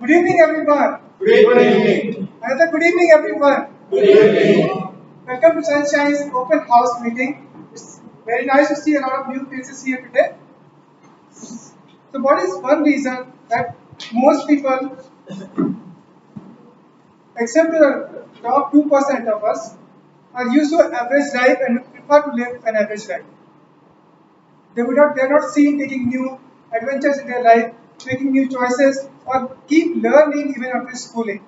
Good evening, everyone. Good evening. Another good evening, everyone. Good evening. Welcome to Sunshine's open house meeting. It's very nice to see a lot of new faces here today. So, what is one reason that most people, except the top 2% of us, are used to average life and prefer to live an average life? They're not seen taking new adventures in their life, making new choices, or keep learning even after schooling.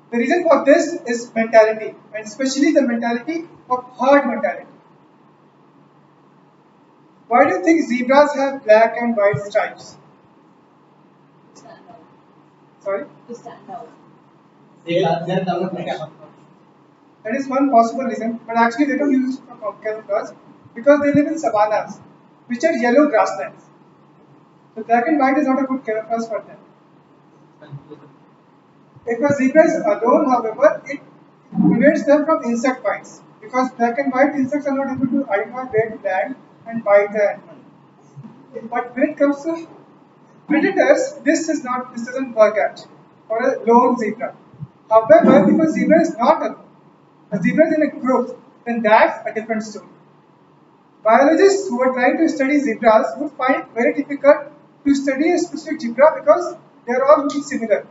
The reason for this is mentality, and especially the mentality of herd mentality. Why do you think zebras have black and white stripes? To stand out. Sorry? To stand out. That is one possible reason, but actually they don't use it for camouflage because they live in savannas, which are yellow grasslands. So black and white is not a good camouflage for them. If a zebra is alone, however, it prevents them from insect bites because black and white insects are not able to identify where to land and bite the animal. But when it comes to predators, this doesn't work out for a lone zebra. However, if a zebra is not alone, a zebra is in a group, then that's a different story. Biologists who are trying to study zebras would find it very difficult to study a specific zebra because they are all looking similar.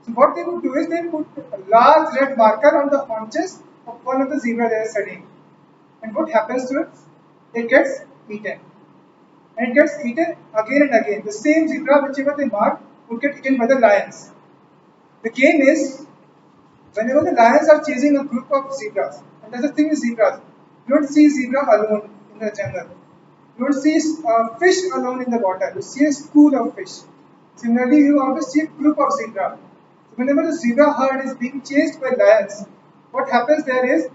So what they would do is they put a large red marker on the haunches of one of the zebra they are studying. And what happens to it? It gets eaten. And it gets eaten again and again. The same zebra, whichever they mark, would get eaten by the lions. The game is whenever the lions are chasing a group of zebras, and that's the thing with zebras, you don't see zebra alone in the jungle. You don't see fish alone in the water. You see a school of fish. Similarly, you always see a group of zebra. So whenever the zebra herd is being chased by lions, what happens there is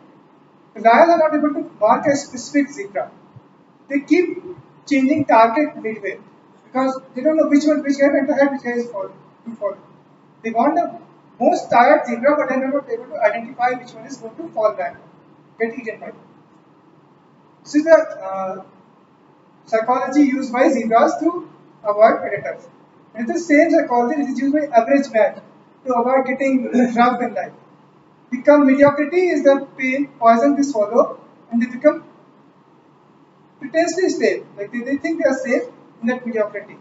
the lions are not able to mark a specific zebra. They keep changing target midway because they don't know which guy went ahead, which guy is to follow. They want the most tired zebra, but they're not able to identify which one is going to fall back, get eaten by. This is the psychology used by zebras to avoid predators. And it's the same psychology that is used by average man to avoid getting rough in life. Become mediocrity is the pain, poison they swallow, and they become pretensely safe. Like they think they are safe in that mediocrity.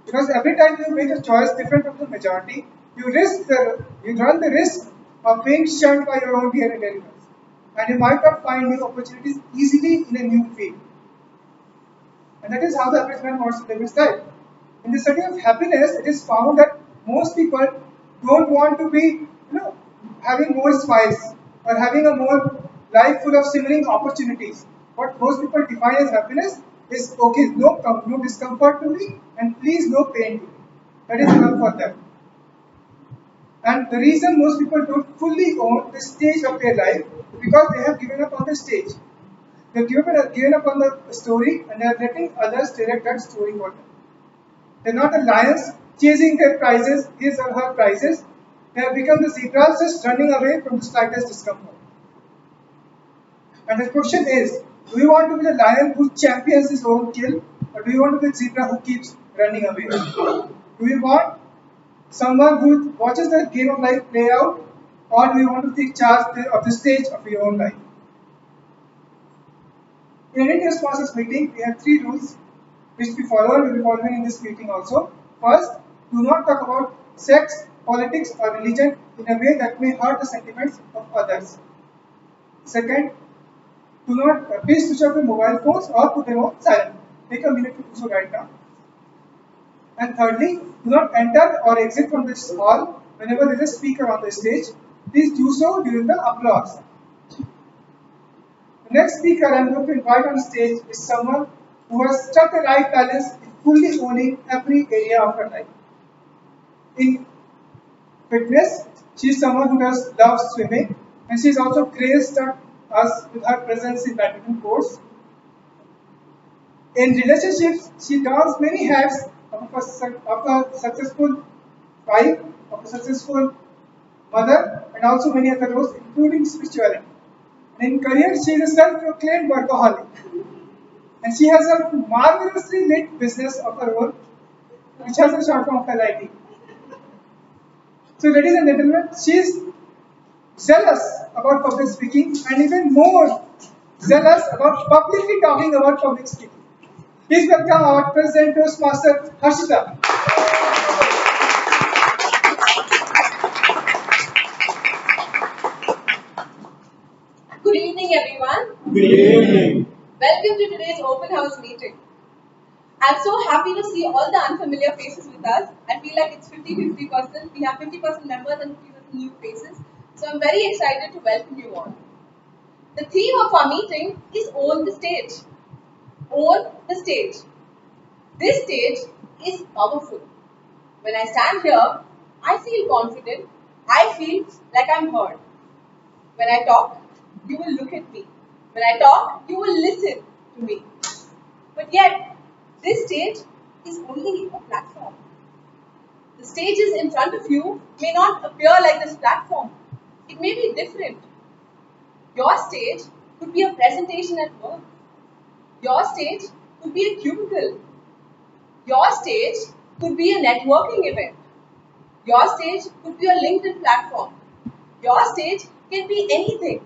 Because every time you make a choice different from the majority, you run the risk of being shunned by your own dear relatives. And you might not find new opportunities easily in a new field. And that is how the average man wants to live his life. In the study of happiness, it is found that most people don't want to be, having more smiles or having a more life full of simmering opportunities. What most people define as happiness is okay, no discomfort to me, and please no pain to me. That is enough for them. And the reason most people don't fully own the stage of their life because they have given up on the stage. They've given up on the story and they are letting others direct that story for them. They're not the lions chasing their prizes, his or her prizes. They have become the zebras just running away from the slightest discomfort. And the question is, do you want to be the lion who champions his own kill, or do you want to be the zebra who keeps running away? Do you want someone who watches the game of life play out, or do you want to take charge of the stage of your own life? In an Indian sponsors meeting, we have 3 rules which we follow and we will be following in this meeting also. First, do not talk about sex, politics, or religion in a way that may hurt the sentiments of others. Second, do not please switch off your mobile phones or put them on silent. Take a minute to do so right now. And thirdly, do not enter or exit from this hall whenever there is a speaker on the stage. Please do so during the applause. The next speaker I am going to invite on stage is someone who has struck the right balance in fully owning every area of her life. In fitness, she is someone who loves swimming, and she is also graced us with her presence in badminton courts. In relationships, she dons many hats of a successful wife, of a successful mother, and also many other roles, including spirituality. And in career, she is a self-proclaimed workaholic. And she has a marvelously lit business of her own, which has a short form of LIT. So, ladies and gentlemen, she is zealous about public speaking and even more zealous about publicly talking about public speaking. Please welcome our President Toastmaster Harshita. Good evening, everyone. Good evening. Welcome to today's open house meeting. I'm so happy to see all the unfamiliar faces with us. I feel like it's 50-50%. We have 50% members and 50% new faces. So I'm very excited to welcome you all. The theme of our meeting is Own the Stage. Own the stage. This stage is powerful. When I stand here, I feel confident. I feel like I'm heard. When I talk, you will look at me. When I talk, you will listen to me. But yet, this stage is only a platform. The stages in front of you may not appear like this platform. It may be different. Your stage could be a presentation at work. Your stage could be a cubicle. Your stage could be a networking event. Your stage could be a LinkedIn platform. Your stage can be anything.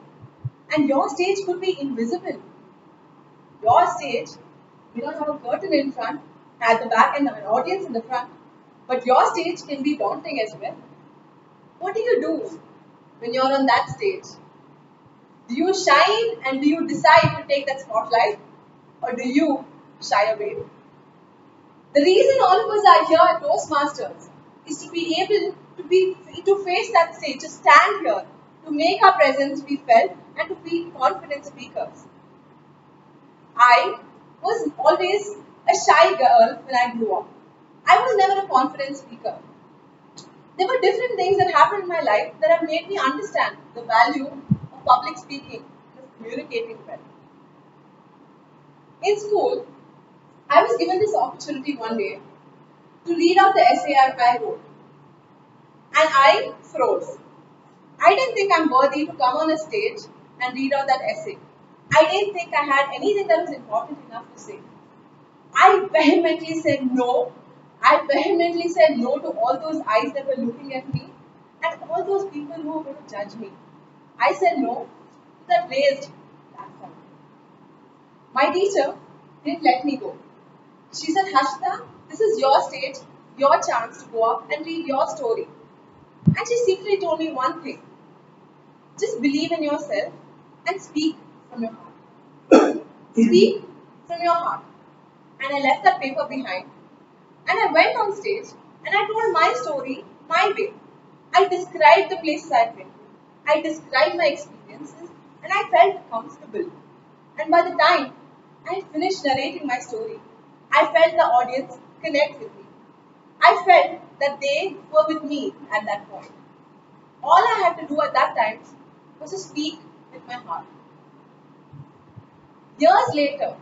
And your stage could be invisible. Your stage may not have a curtain in front, at the back, and an audience in the front. But your stage can be daunting as well. What do you do when you're on that stage? Do you shine and do you decide to take that spotlight? Or do you shy away? The reason all of us are here at Toastmasters is to be able to face that stage, to stand here, to make our presence be felt, and to be confident speakers. I was always a shy girl when I grew up. I was never a confident speaker. There were different things that happened in my life that have made me understand the value of public speaking and of communicating well. In school, I was given this opportunity one day to read out the essay I wrote, and I froze. I didn't think I'm worthy to come on a stage and read out that essay. I didn't think I had anything that was important enough to say. I vehemently said no. I vehemently said no to all those eyes that were looking at me and all those people who were going to judge me. I said no to that raised platform. My teacher didn't let me go. She said, Hashita, this is your stage, your chance to go up and read your story. And she secretly told me one thing: just believe in yourself and speak from your heart. Speak from your heart. And I left that paper behind and I went on stage and I told my story my way. I described the places I've been. I described my experiences and I felt comfortable. And by the time I finished narrating my story, I felt the audience connect with me. I felt that they were with me at that point. All I had to do at that time was to speak with my heart. Years later,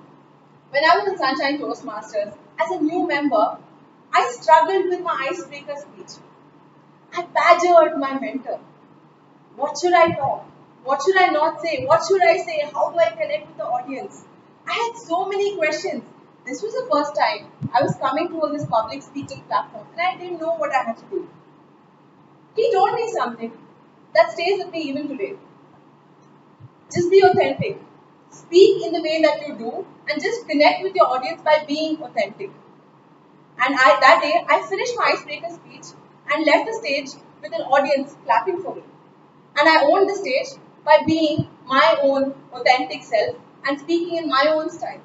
when I was in Sunshine Toastmasters, as a new member, I struggled with my icebreaker speech. I badgered my mentor. What should I talk? What should I not say? What should I say? How do I connect with the audience? I had so many questions. This was the first time I was coming to this public speaking platform and I didn't know what I had to do. He told me something that stays with me even today. Just be authentic. Speak in the way that you do and just connect with your audience by being authentic. And that day, I finished my icebreaker speech and left the stage with an audience clapping for me. And I owned the stage by being my own authentic self and speaking in my own style.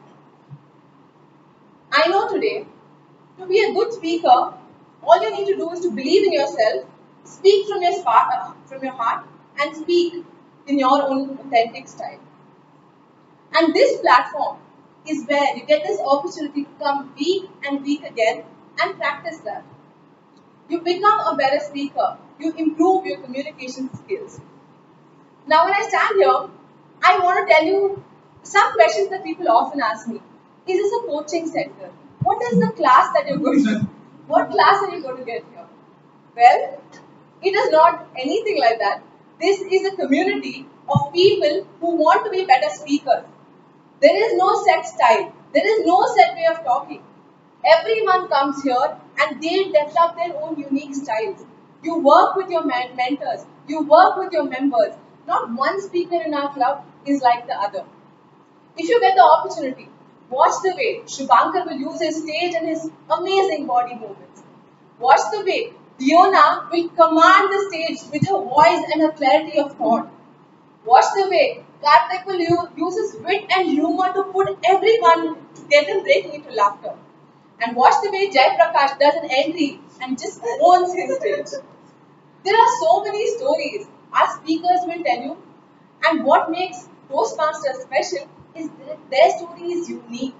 I know today, to be a good speaker, all you need to do is to believe in yourself, speak from your heart, and speak in your own authentic style. And this platform is where you get this opportunity to come week and week again and practice that. You become a better speaker. You improve your communication skills. Now, when I stand here, I want to tell you some questions that people often ask me. Is this a coaching center? What is the class that you're going to? What class are you going to get here? Well, it is not anything like that. This is a community of people who want to be better speakers. There is no set style. There is no set way of talking. Everyone comes here and they develop their own unique styles. You work with your mentors. You work with your members. Not one speaker in our club is like the other. If you get the opportunity, watch the way Shubhankar will use his stage and his amazing body movements. Watch the way Diona will command the stage with her voice and her clarity of thought. Watch the way Karthik will use his wit and humor to put everyone to get them breaking into laughter. And watch the way Jai Prakash does an entry and just owns his stage. There are so many stories our speakers will tell you, and what makes Toastmasters special is that their story is unique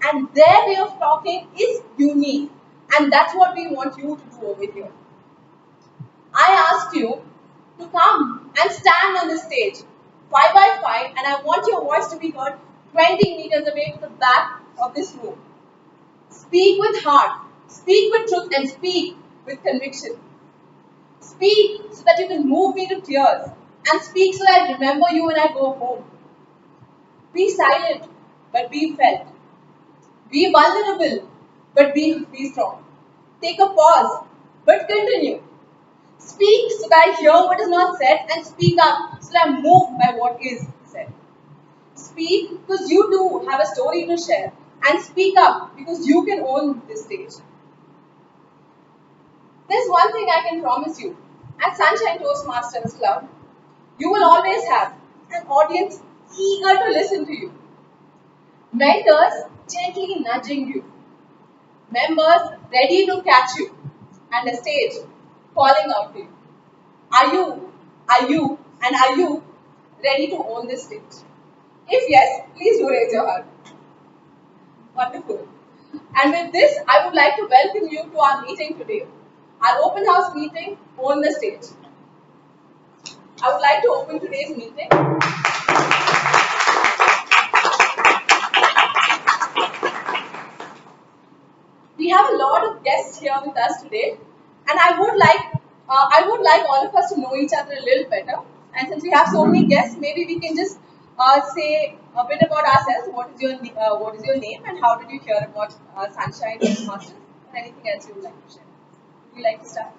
and their way of talking is unique, and that's what we want you to do over here. I asked you to come and stand on the stage 5 by 5, and I want your voice to be heard 20 meters away to the back of this room. Speak with heart, speak with truth, and speak with conviction. Speak so that you can move me to tears, and speak so that I remember you when I go home. Be silent, but be felt. Be vulnerable, but be strong. Take a pause, but continue. Speak so that I hear what is not said, and speak up so that I'm moved by what is said. Speak because you too have a story to share, and speak up because you can own this stage. There's one thing I can promise you. At Sunshine Toastmasters Club, you will always have an audience eager to listen to you. Mentors gently nudging you. Members ready to catch you. And a stage calling out to you. Are you, are you ready to own this stage? If yes, please do raise your hand. Wonderful. And with this, I would like to welcome you to our meeting today. Our open house meeting, Own the Stage. I would like to open today's meeting. We have a lot of guests here with us today, and I would like all of us to know each other a little better. And since we have so many guests, maybe we can just say a bit about ourselves. What is your name, and how did you hear about Sunshine Masters? And anything else you would like to share? Would you like to start?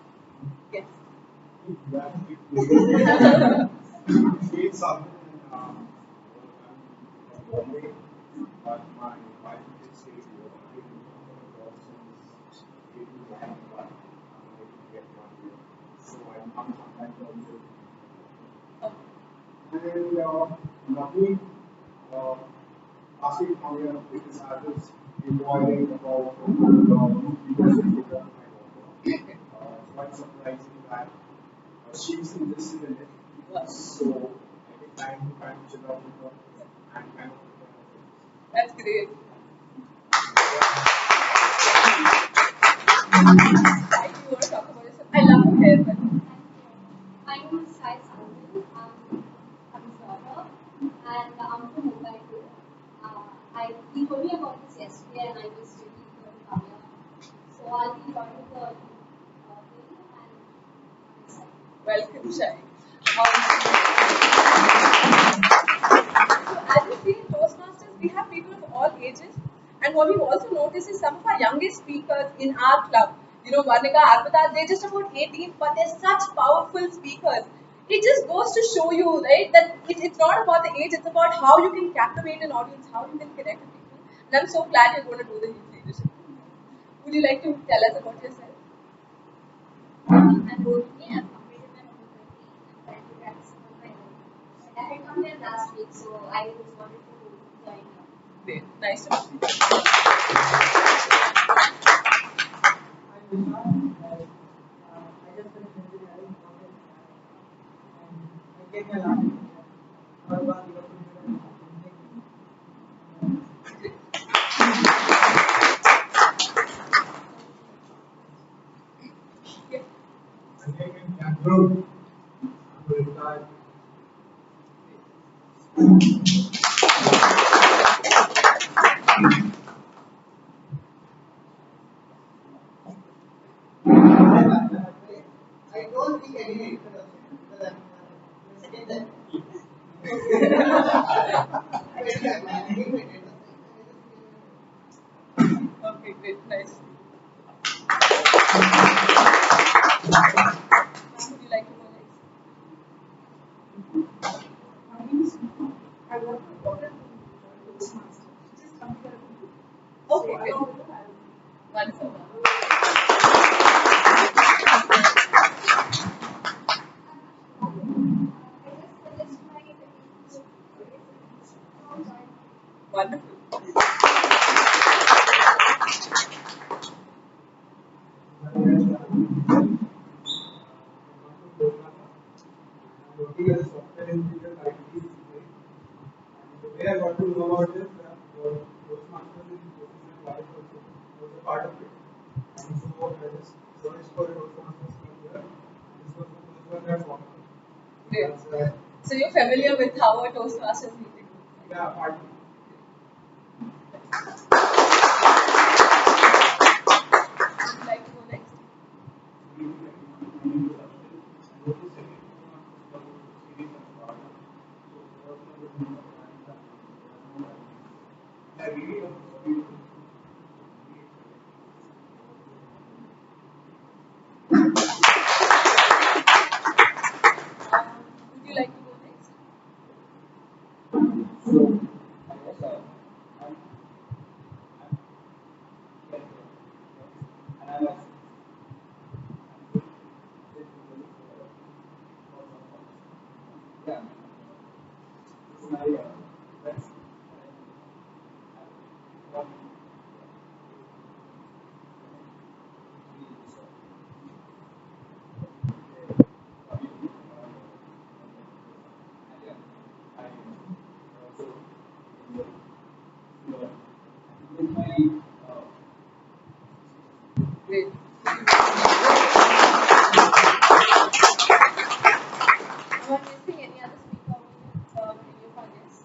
Yes. It's something Bombay, but my wife did say I've been since 1891. I'm ready to get one year. So I'm sometime also. And nothing asking how you because I was inquiring about leadership program my daughter. Quite surprising that she's interested in it. So every time to kind of chill out with her and kind of That's great. I you want to talk about yourself? I love your haircut. My name is Sai Sandhu. I'm his daughter, and I'm from Mumbai too. He told me about this yesterday, and I was really eager to come here. So I'll be joining the thing, and I'm excited. Welcome, Shai. So as you see in Toastmasters, we have people of all ages. And what we've also noticed is some of our youngest speakers in our club, Varnika, Arpita, they're just about 18, but they're such powerful speakers. It just goes to show you, right, that it's not about the age, it's about how you can captivate an audience, how you can connect with people. And I'm so glad you're going to do the youth leadership. Would you like to tell us about yourself? I'm Rohini. I'm completed my home country. I'm currently practicing on my own. And I had come here last week, so I just wanted to join here. Great. Nice to meet you. I just finished engineering and I came here last week. I was one year from Yeah. my name is Andrew. I'm retired. I don't think any introduction because I'm second time. Okay, great. Nice. I want to go to Toastmasters, which is computer. Okay, So good. along with that, Wonderful. Wonderful. Working as a software engineer at IT. And the way I got to know about this, Toastmasters in Professional College also was a part of it. And so I just searched for a Toastmasters club here. This was the first one I found. Great. That's So you're familiar with how a Toastmasters meeting looks like? yeah, partly. Would you like to go next? I really love this field. Would you like to go next? So, yes, I'm, and I was yeah, my friends. Great. Am I missing any other speaker any of our guests?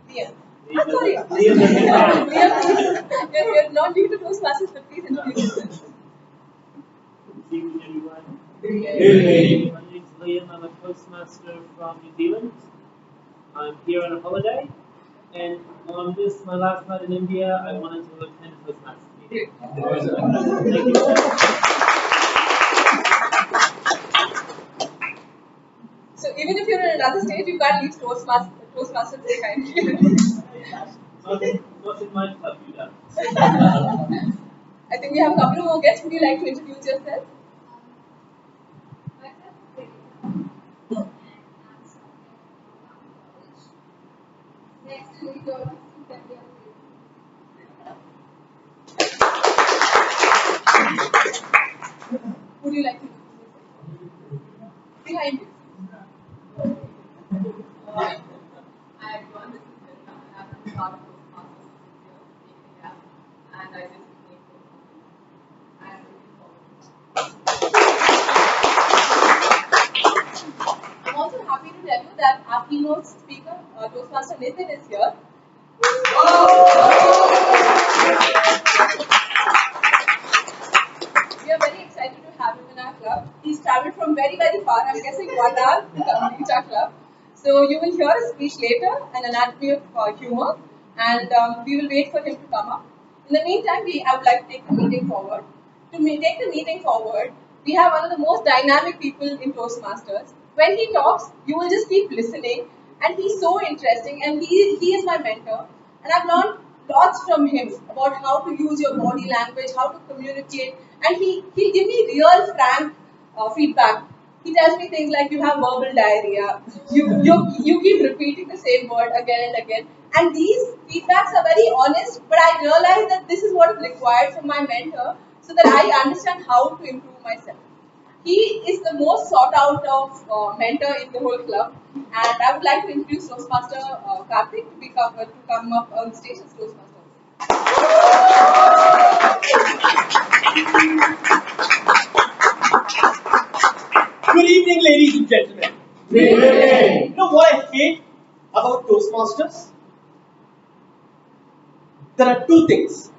Liam. I'm sorry. Liam, you're not new to Toastmasters, but please introduce yourself. Good evening, everyone. Good evening. My name is Liam. I'm a Toastmaster from New Zealand. I'm here on a holiday, and on this, my last night in India, I wanted to attend a Toastmasters meeting. Thank you. So even if you're in another state, you can't leave Toastmasters behind. Not in my club, you know. I think we have a couple more guests. Would you like to introduce yourself? Next to your Would you like to introduce yourself? Behind you. Hi everyone, this is Nirna and I'm part of Toastmasters this year in India and I just became Toastmaster. I am looking forward. I'm also happy to tell you that our keynote speaker, Toastmaster Nathan, is here. We are very excited to have him in our club. He's traveled from very, very far, I'm guessing 1 hour to come reach our club. So you will hear a speech later, an anatomy of humor, and we will wait for him to come up. In the meantime, I would like to take the meeting forward. Take the meeting forward, we have one of the most dynamic people in Toastmasters. When he talks, you will just keep listening, and he's so interesting, and he is my mentor. And I've learned lots from him about how to use your body language, how to communicate, and he'll give me real frank feedback. He tells me things like you have verbal diarrhea, you keep repeating the same word again and again. And these feedbacks are very honest, but I realize that this is what is required from my mentor so that I understand how to improve myself. He is the most sought out of mentor in the whole club, and I would like to introduce Toastmaster Karthik to come up on stage as Toastmaster. Good evening, ladies and gentlemen. Good evening. You know what I hate about Toastmasters? There are two things.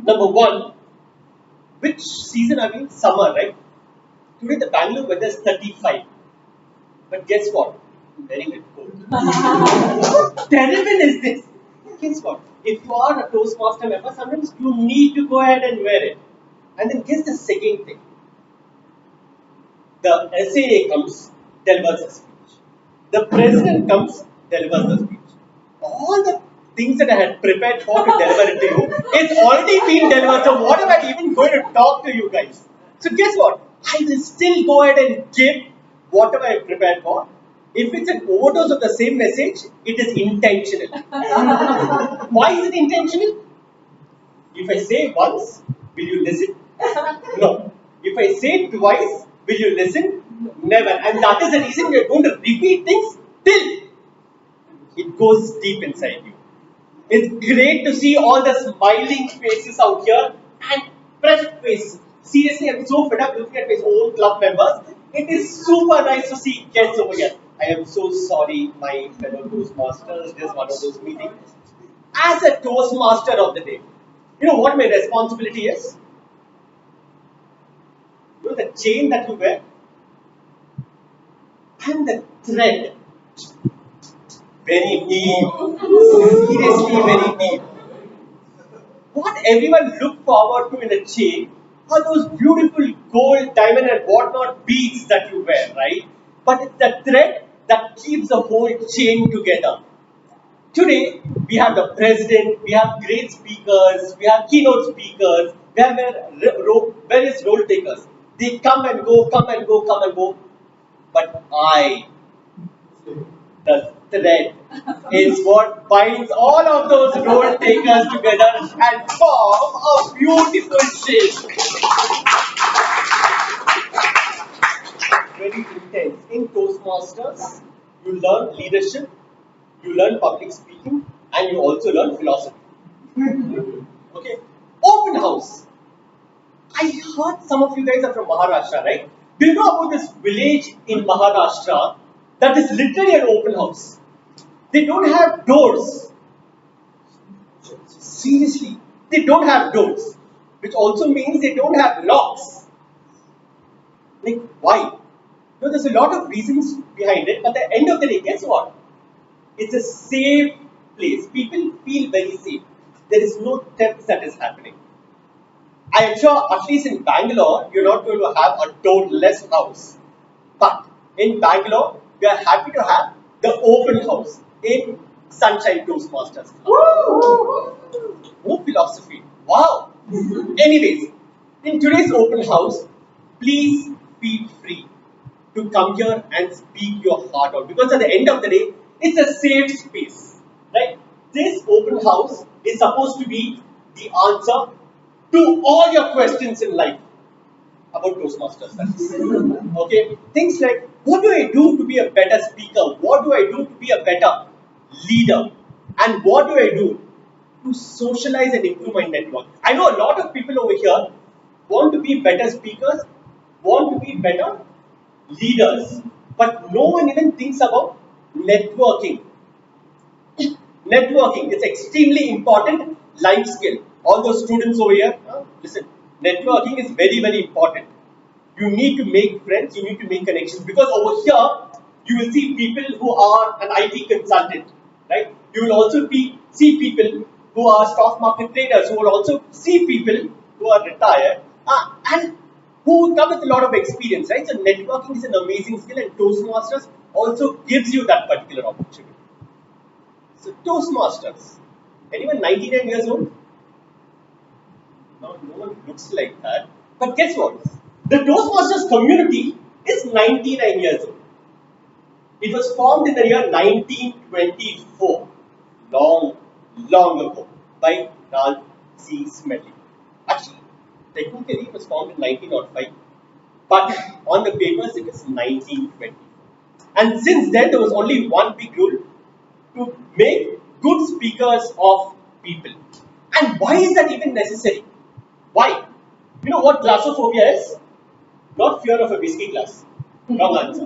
Number one, which season are we in? Summer, right? Today the Bangalore weather is 35. But guess what? Very bit cold. How terrible is this? Guess what? If you are a Toastmaster member, sometimes you need to go ahead and wear it. And then guess the second thing. The SAA comes, delivers the speech. The president comes, delivers the speech. All the things that I had prepared for to deliver it to you, it's already been delivered. So what am I even going to talk to you guys? So guess what? I will still go ahead and give whatever I prepared for. If it's an overdose of the same message, it is intentional. Why is it intentional? If I say once, will you listen? No. If I say twice, will you listen? Never. And that is the reason we are going to repeat things till it goes deep inside you. It's great to see all the smiling faces out here and fresh faces. Seriously, I'm so fed up looking at my own club members. It is super nice to see guests over here. I am so sorry, my fellow Toastmasters. This is one of those meetings. As a Toastmaster of the day, you know what my responsibility is? You know the chain that you wear and the thread. Very deep. Seriously, very deep. What everyone look forward to in a chain are those beautiful gold, diamond, and whatnot beads that you wear, right? But it's the thread that keeps the whole chain together. Today, we have the president, we have great speakers, we have keynote speakers, we have various role takers. They come and go, come and go, come and go. But the thread is what binds all of those role takers together and form a beautiful shape. Very intense. In Toastmasters, you learn leadership, you learn public speaking, and you also learn philosophy. Okay? Open house. I heard some of you guys are from Maharashtra, right? Do you know about this village in Maharashtra that is literally an open house? They don't have doors. Seriously, they don't have doors, which also means they don't have locks. Like, why? No, there's a lot of reasons behind it, but at the end of the day, guess what? It's a safe place. People feel very safe. There is no theft that is happening. I am sure, at least in Bangalore, you're not going to have a doorless house. But in Bangalore, we are happy to have the open house in Sunshine Toastmasters. Oh, philosophy. Wow. Anyways, in today's open house, please feel free to come here and speak your heart out because at the end of the day, it's a safe space. Right? This open house is supposed to be the answer to all your questions in life about Toastmasters. Okay? Things like what do I do to be a better speaker? What do I do to be a better leader? And what do I do to socialize and improve my network? I know a lot of people over here want to be better speakers, want to be better leaders, but no one even thinks about networking. Networking is extremely important life skill. All those students over here, listen, networking is very, very important. You need to make friends, you need to make connections because over here you will see people who are an IT consultant, right? You will also see people who are stock market traders, who will also see people who are retired and who come with a lot of experience, right? So networking is an amazing skill and Toastmasters also gives you that particular opportunity. So Toastmasters, anyone 99 years old? No one looks like that. But guess what? The Toastmasters community is 99 years old. It was formed in the year 1924, long, long ago, by Ralph C. Smedley. Actually, technically it was formed in 1905, but on the papers it is 1924. And since then, there was only one big rule to make good speakers of people. And why is that even necessary? Why? You know what glossophobia is? Not fear of a whiskey glass. Wrong answer.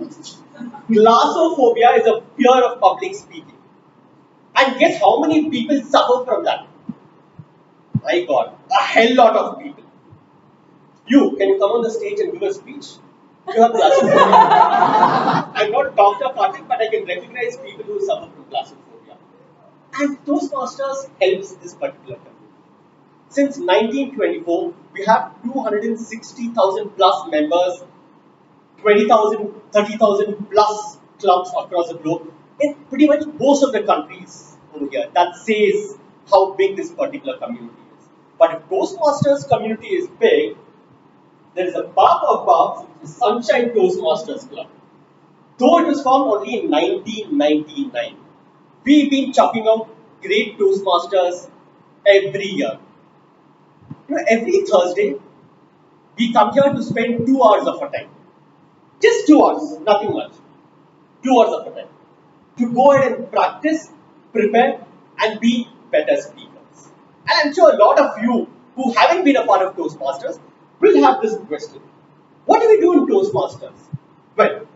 Glossophobia is a fear of public speaking. And guess how many people suffer from that? My God, a hell lot of people. Can you come on the stage and give a speech? You have glossophobia. I'm not Dr. Karthik, but I can recognize people who suffer from glossophobia. And Toastmasters helps this particular community. Since 1924, we have 260,000 plus members 20,000, 30,000 plus clubs across the globe in pretty much most of the countries over here. That says how big this particular community is. But if Toastmasters community is big, there is a bar of bars, which is Sunshine Toastmasters Club. Though it was formed only in 1999, we've been chucking out great Toastmasters every year. Every Thursday, we come here to spend 2 hours of our time. Just 2 hours, nothing much. 2 hours of our time. To go ahead and practice, prepare, and be better speakers. And I'm sure a lot of you who haven't been a part of Toastmasters will have this question. What do we do in Toastmasters? Well,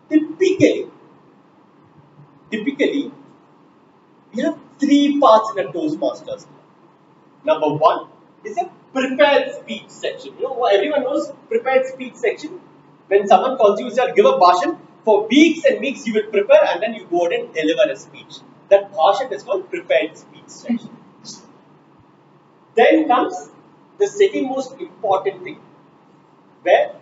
typically, we have three parts in a Toastmasters. Number one is a prepared speech section. Everyone knows prepared speech section. When someone calls you, sir, give a bhashan, for weeks and weeks you will prepare and then you go out and deliver a speech. That bhashan is called prepared speech section. Then comes the second most important thing, where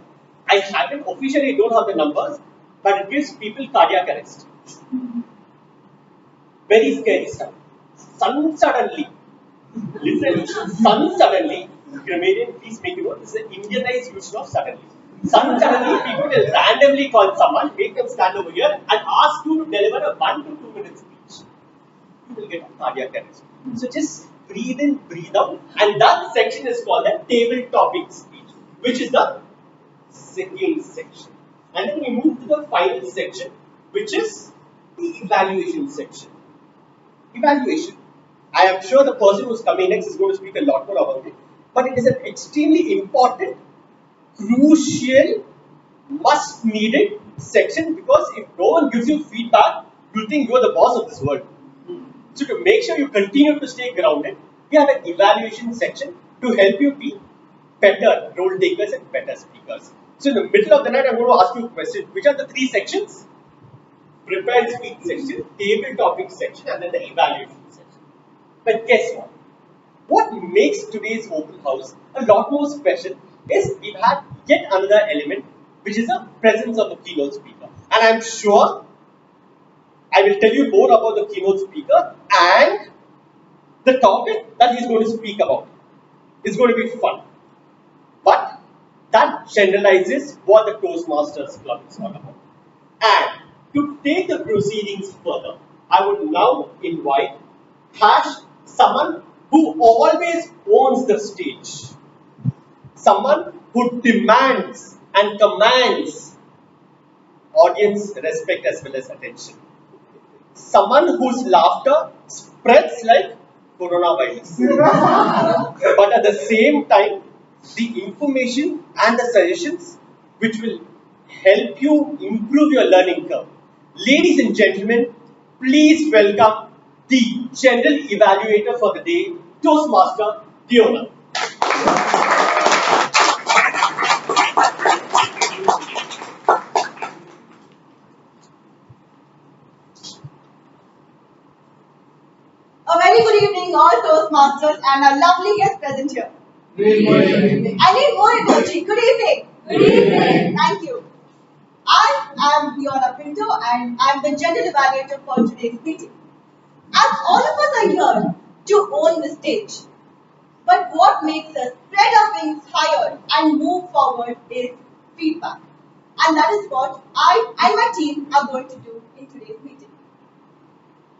I haven't officially don't have the numbers, but it gives people cardiac arrest. Very scary stuff. Suddenly, literally, suddenly, grammarian, please make it note, this is an Indianized use of suddenly. Suddenly, people will randomly call someone, make them stand over here, and ask you to deliver a 1 to 2 minute speech. You will get a cardiac arrest. So just breathe in, breathe out, and that section is called the table topic speech, which is the second section. And then we move to the final section, which is the evaluation section. Evaluation. I am sure the person who's coming next is going to speak a lot more about it, but it is an extremely important, crucial, must needed section, because if no one gives you feedback, you think you are the boss of this world. So to make sure you continue to stay grounded, we have an evaluation section to help you be better role takers and better speakers. So in the middle of the night, I'm going to ask you a question. Which are the three sections? Prepared speech section, table topic section, and then the evaluation section. But guess what? What makes today's open house a lot more special is we've had yet another element, which is the presence of the keynote speaker. And I'm sure I will tell you more about the keynote speaker and the topic that he's going to speak about. It's going to be fun. But that generalizes what the Toastmasters Club is all about. And to take the proceedings further, I would now invite someone who always owns the stage, someone who demands and commands audience respect as well as attention, someone whose laughter spreads like coronavirus, but at the same time, the information and the suggestions which will help you improve your learning curve. Ladies and gentlemen, please welcome the general evaluator for the day, Toastmaster Fiona. A very good evening, all Toastmasters and our lovely guest present here. Good evening. I need more energy. Good evening. Good evening. Thank you. I am Fiona Pinto and I am the general evaluator for today's meeting. As all of us are here to own the stage, but what makes us spread our wings higher and move forward is feedback. And that is what I and my team are going to do in today's meeting.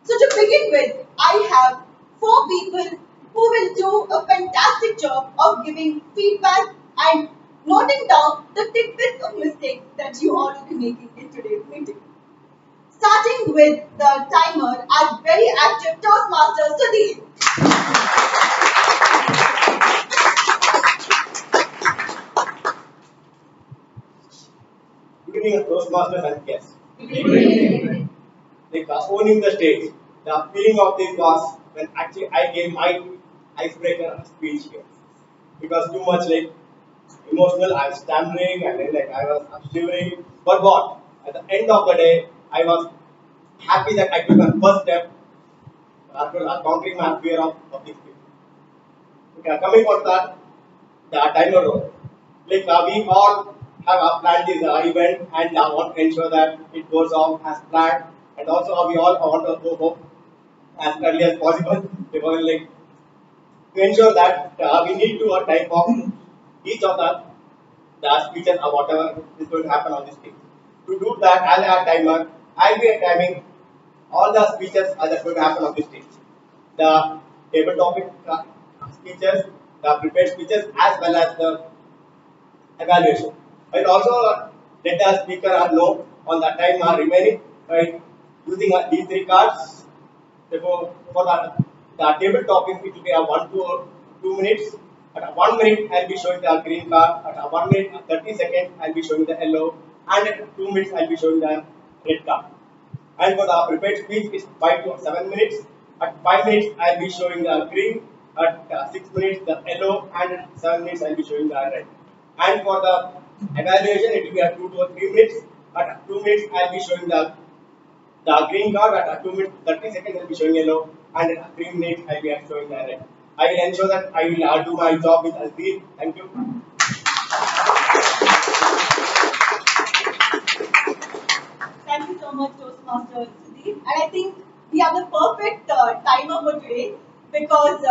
So to begin with, I have 4 people who will do a fantastic job of giving feedback and noting down the tidbits of mistakes that you all will be making in today's meeting. Starting with the timer as very active Toastmaster Sudeep. Good evening, Toastmasters and guests. Like owning the stage, the feeling of this was when actually I gave my icebreaker speech here. It was too much like emotional, I was stammering and then I'm shivering. But what? At the end of the day, I was happy that I took my first step after conquering my fear of public speaking. Okay, coming on that, the timer role. Like we all have planned this event and want to ensure that it goes off as planned. And also, we all want to go home as early as possible. Because like to ensure that we need to type of each of the speeches or whatever is going to happen on this stage. To do that, as a timer, I'll be timing all the speeches that are going to happen on this stage. The table topic speeches, the prepared speeches, as well as the evaluation. And also let the speaker know on the time remaining by using these three cards. Therefore, for the table topic, it will be a 1 to 2 minutes. At 1 minute, I'll be showing the green card. At 1 minute, 30 seconds, I'll be showing the yellow. And at 2 minutes, I'll be showing the red card. And for the prepared speech, it's 5 to 7 minutes. At 5 minutes, I'll be showing the green. At 6 minutes, the yellow. And at 7 minutes, I'll be showing the red. And for the evaluation, it will be at 2 to 3 minutes. At 2 minutes, I'll be showing the green card. At 2 minutes, 30 seconds, I'll be showing yellow. And at 3 minutes, I'll be showing the red. I will ensure that I will do my job with Alfie. Thank you. Thank you so much, Toastmasters Sudeep. And I think we have the perfect timer for today because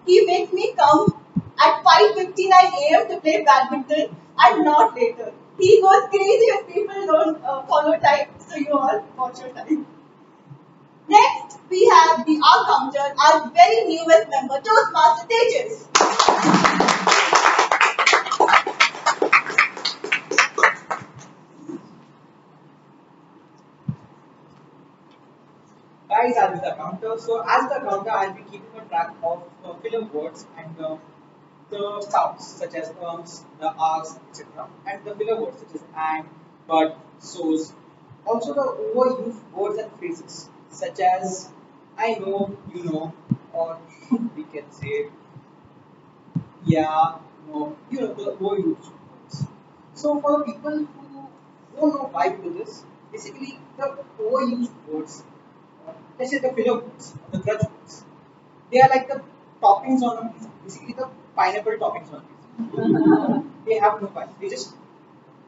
he makes me come at 5:59 a.m. to play badminton and not later. He goes crazy when people don't follow time, so you all watch your time. Next, we have the our counter, our very newest member, Toastmaster Tejas. Guys, I'll be the counter. So as the counter, I'll be keeping a track of filler words and the sounds such as the r's, etc. And the filler words such as and, but, so's. Also the overused words and phrases such as I know, you know, or we can say yeah, no, the overused words. So for the people who don't know why we do this, basically the overused words, let's say the filler words, the grudge words, they are like the toppings on a pizza. Basically the pineapple toppings on a pizza. They have no bite. They just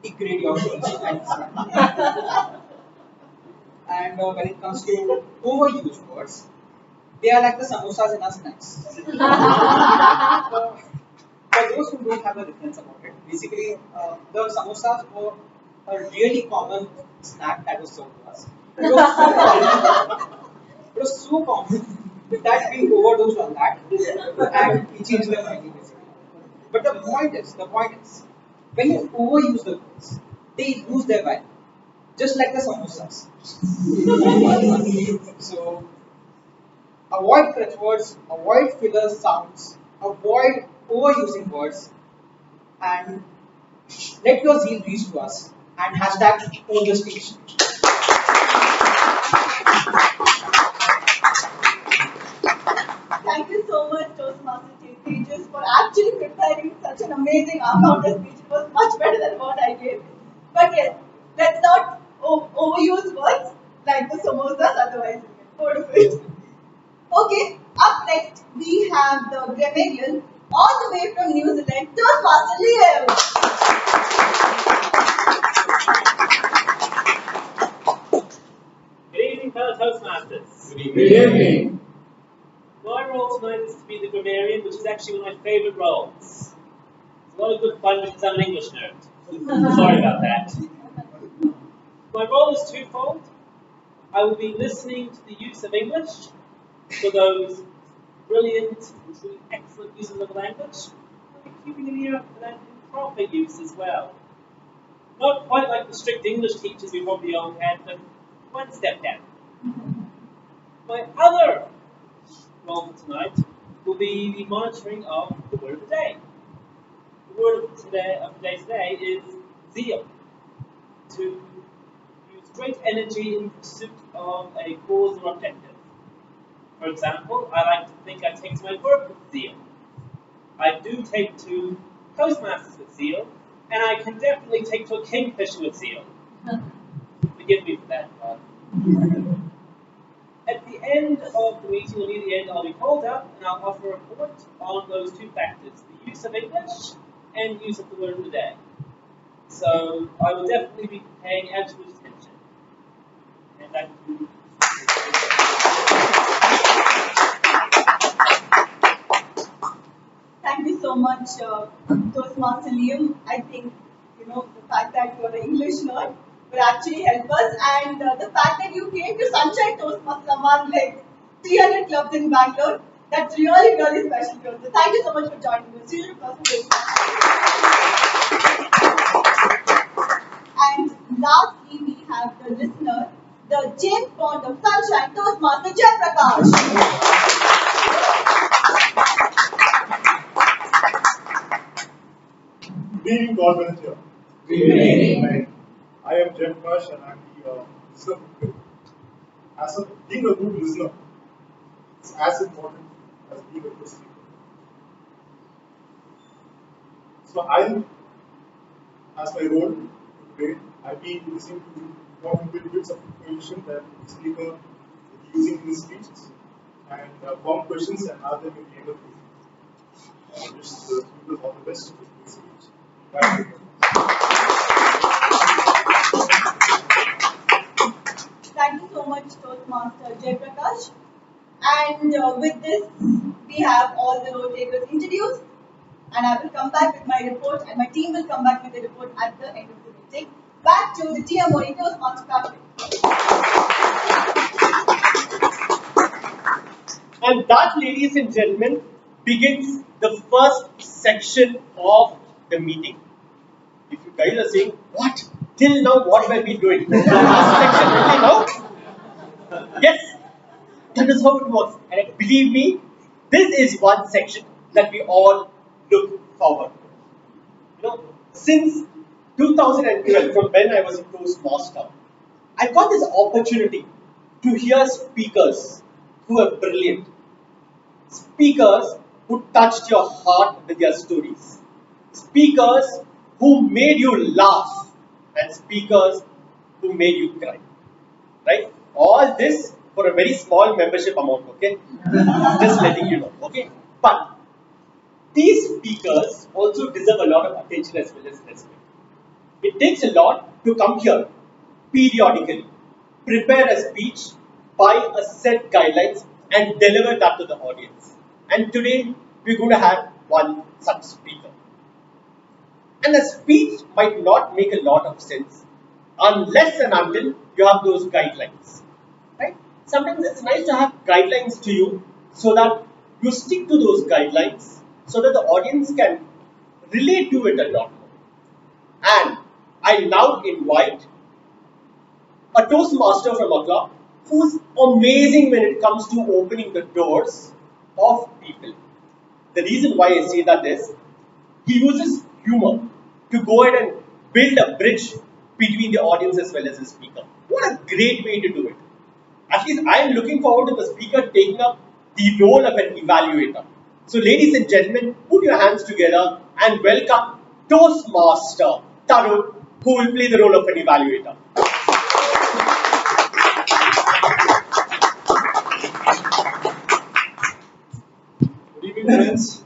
degrade your words and snack. And when it comes to overused words, they are like the samosas in our snacks. For those who don't have a reference about it, basically the samosas were a really common snack that was served to us. It was so common that we overdosed on that and we changed the meaning basically. But the point is, when you overuse the words, they lose their value, just like the samosas. So avoid crutch words, avoid filler sounds, avoid overusing words, and let your zeal reach to us. And hashtag own the stage. Thank you so much, Toastmaster Tejas, for actually preparing such an amazing counter speech. It was much better than what I gave. But yes, let's not overuse words like the samosas, otherwise we get bored of it. Okay, up next we have the Grammairian all the way from New Zealand, Toastmaster Leo. Good evening, fellow Toastmasters. Good evening. My role tonight is to be the grammarian, which is actually one of my favourite roles. It's a lot of good fun because I'm an English nerd. Sorry about that. My role is twofold. I will be listening to the use of English for those brilliant, truly excellent users of the language. I'll be keeping an ear for that improper use as well. Not quite like the strict English teachers we probably all had, but one step down. My other role for tonight will be the monitoring of the word of the day. The word of the day today is zeal. To use great energy in pursuit of a cause or objective. For example, I like to think I take to my work with zeal. I do take to Toastmasters with zeal, and I can definitely take to a kingfisher with zeal. Forgive me for that, Bob. At the end of the meeting, or near the end, I'll be called up and I'll offer a report on those two factors, the use of English and use of the word of the day. So I will definitely be paying absolute attention. And that will Thank you so much, Toastmaster Liam. I think the fact that you're an English nerd will actually help us, and the fact that you came to Sunshine Toastmasters among like 300 clubs in Bangalore. That's really, really special to us. So thank you so much for joining us. Seriously, and lastly, we have the listener, the James Bond of Sunshine Toastmaster Jay Prakash. Being God manager. Right. I am Jeff Rush and I'm the listener. As a being a good listener, it's as important as being a good speaker. So I, as my role today, I'll be listening to important bits of information that the speaker will be using in his speech and form questions and ask them at the end of the meeting. Wish the speakers all the best with this speech. Bye. Thank you so much, Toastmaster Jay Prakash. And with this, we have all the note takers introduced, and I will come back with my report, and my team will come back with the report at the end of the meeting. Back to the TM monitors on Patrick. And that, ladies and gentlemen, begins the first section of the meeting. If you guys are saying, what? Till now, what were we doing? The last section only now? Yes, that is how it works. And believe me, this is one section that we all look forward to. Since 2012, from when I was a Toastmaster, I got this opportunity to hear speakers who are brilliant, speakers who touched your heart with their stories, speakers who made you laugh, and speakers who made you cry. Right? All this for a very small membership amount, okay? Just letting you know, okay? But these speakers also deserve a lot of attention as well as respect. It takes a lot to come here periodically, prepare a speech, buy a set guidelines, and deliver that to the audience. And today we're going to have one such speaker. And a speech might not make a lot of sense unless and until you have those guidelines. Right? Sometimes it's nice to have guidelines to you so that you stick to those guidelines so that the audience can relate to it a lot more. And I now invite a Toastmaster from a club who's amazing when it comes to opening the doors of people. The reason why I say that is he uses humor to go ahead and build a bridge between the audience as well as the speaker. What a great way to do it. At least I am looking forward to the speaker taking up the role of an evaluator. So, ladies and gentlemen, put your hands together and welcome Toastmaster Tarun, who will play the role of an evaluator. Good evening, friends.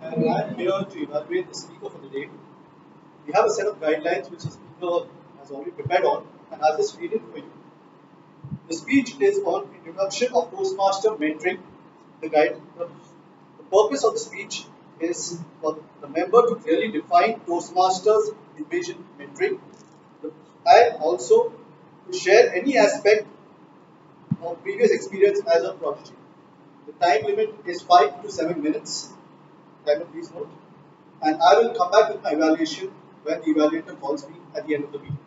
And I'm here to evaluate the speaker for the day. We have a set of guidelines which the speaker has already prepared on, and I'll just read it for you. The speech is on introduction of Toastmaster mentoring. The purpose of the speech is for the member to clearly define Toastmasters division mentoring, and also to share any aspect of previous experience as a prodigy. The time limit is 5 to 7 minutes. Timer, please note. And I will come back with my evaluation when the evaluator calls me at the end of the meeting.